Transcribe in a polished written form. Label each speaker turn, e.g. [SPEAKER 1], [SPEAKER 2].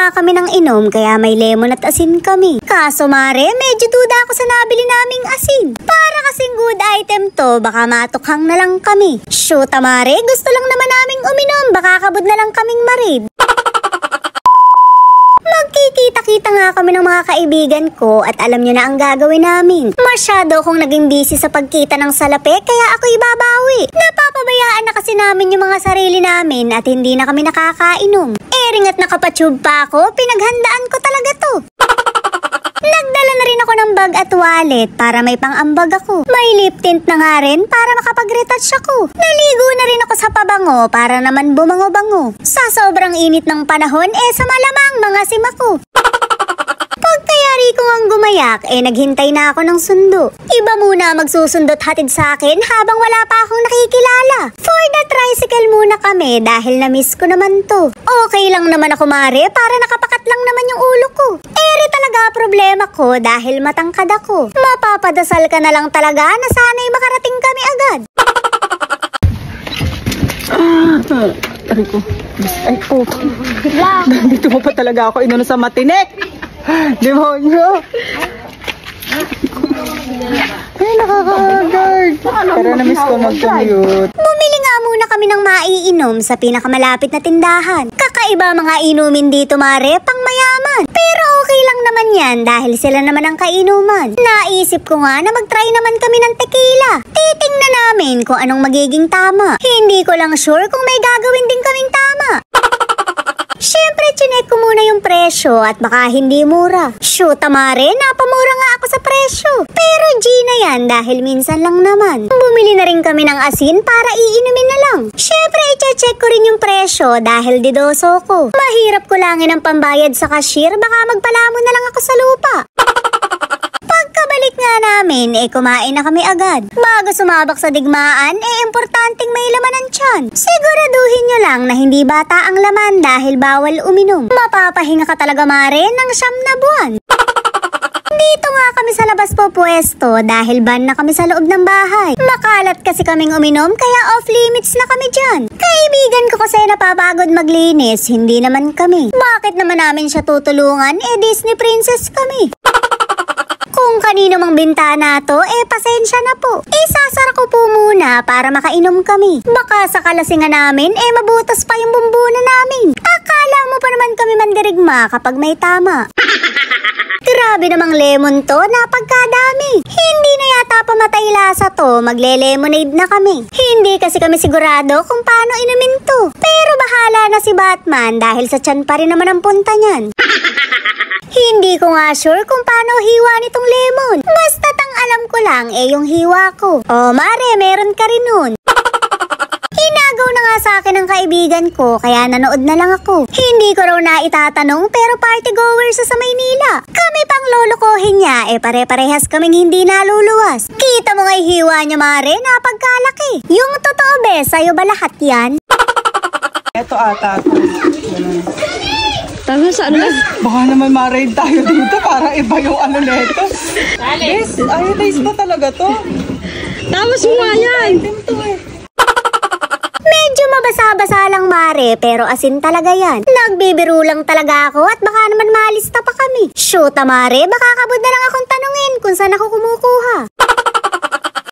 [SPEAKER 1] nga kami ng inom kaya may lemon at asin kami. Kaso mare, medyo duda ako sa nabili naming asin. Para kasing good item to, baka matukhang na lang kami. Shoot mare, gusto lang naman naming uminom, baka kabud na lang kaming marid. Magkikita-kita nga kami ng mga kaibigan ko at alam nyo na ang gagawin namin. Masyado akong naging busy sa pagkita ng salapi kaya ako ibabawi. Napapabayaan na kasi namin yung mga sarili namin at hindi na kami nakakainom. Ring at nakapatube pa ako, pinaghandaan ko talaga to. Nagdala na rin ako ng bag at wallet para may pang-ambag ako. May lip tint na nga rin para makapag-retouch ako. Naligo na rin ako sa pabango para naman bumango-bango. Sa sobrang init ng panahon, sa malamang mga sim ako. Pagkayari ko ang gumayak, naghintay na ako ng sundo. Iba muna magsusundot hatid sa akin habang wala pa akong nakikilala. For the tricycle muna kami dahil na-miss ko naman to. Okay lang naman ako mare para nakapakat lang naman yung ulo ko. Talaga problema ko dahil matangkad ako. Mapapadasal ka na lang talaga na sana'y makarating kami agad.
[SPEAKER 2] Ay po. Dito mo pa talaga ako inano sa matinik. Demonyo. Ay, nakaka-guard. Pero na-miss ko mag-commute.
[SPEAKER 1] Bumili nga muna kami ng maiinom sa pinakamalapit na tindahan. Kakaiba mga inumin dito mare, pang mayaman. Pero okay lang naman yan dahil sila naman ang kainuman. Naisip ko nga na mag-try naman kami ng tequila. Titingnan namin kung anong magiging tama. Hindi ko lang sure kung may gagawin din kaming tama. Siyempre, chinek ko muna yung presyo at baka hindi mura. Shoot mare, napamura nga ako sa presyo. Pero G na yan dahil minsan lang naman. Bumili na rin kami ng asin para iinumin na lang. Siyempre, i-check ko rin yung presyo dahil didoso ko. Mahirap kulangin ang pambayad sa cashier, baka magpalamon na lang ako sa lupa. Pagkabalik nga namin, kumain na kami agad. Bago sumabak sa digmaan, importanteng may laman ang tiyan. Siguraduhin nyo lang na hindi bata ang laman dahil bawal uminom. Mapapahinga ka talaga mare ng 9 na buwan. Dito nga kami sa labas po pwesto dahil ban na kami sa loob ng bahay. Makalat kasi kaming uminom kaya off limits na kami dyan. Kaibigan ko kasi napapagod maglinis, hindi naman kami. Bakit naman namin siya tutulungan? Disney princess kami. Kung kanino mang bintana to, pasensya na po. Sasara ko po muna para makainom kami. Baka sa kalasingan namin, mabutas pa yung bumbuna namin. Akala mo pa naman kami mandirigma kapag may tama. Grabe namang lemon to, napagkadami. Hindi na yata pamatay lasa to, magle-lemonade na kami. Hindi kasi kami sigurado kung paano inumin to. Pero bahala na si Batman dahil sa tiyan pa rin naman ang punta niyan. Hindi ko nga sure kung paano hiwa nitong lemon. Basta't ang alam ko lang yung hiwa ko. Mare, meron ka rin nun. Inagaw na nga sa akin ng kaibigan ko kaya nanood na lang ako. Hindi ko raw na itatanong pero party goer sa Maynila. Kami pang lolokohin niya pare-parehas kaming hindi naluluwas. Kita mo nga hiwa niya mare, napagkalaki. Yung totoo be, sa'yo ba lahat yan?
[SPEAKER 2] Ito ata.
[SPEAKER 3] Tama sa ano?
[SPEAKER 2] Baka naman ma-raid tayo dito para iba yung ano neto. Yes, iodized pa talaga to.
[SPEAKER 3] Tapos mo nga yan.
[SPEAKER 1] Medyo mabasa-basa lang mare, pero asin talaga yan. Nagbibiro lang talaga ako at baka naman malista pa kami. Shoot mare, baka kabud na lang akong tanungin kung saan ako kumukuha.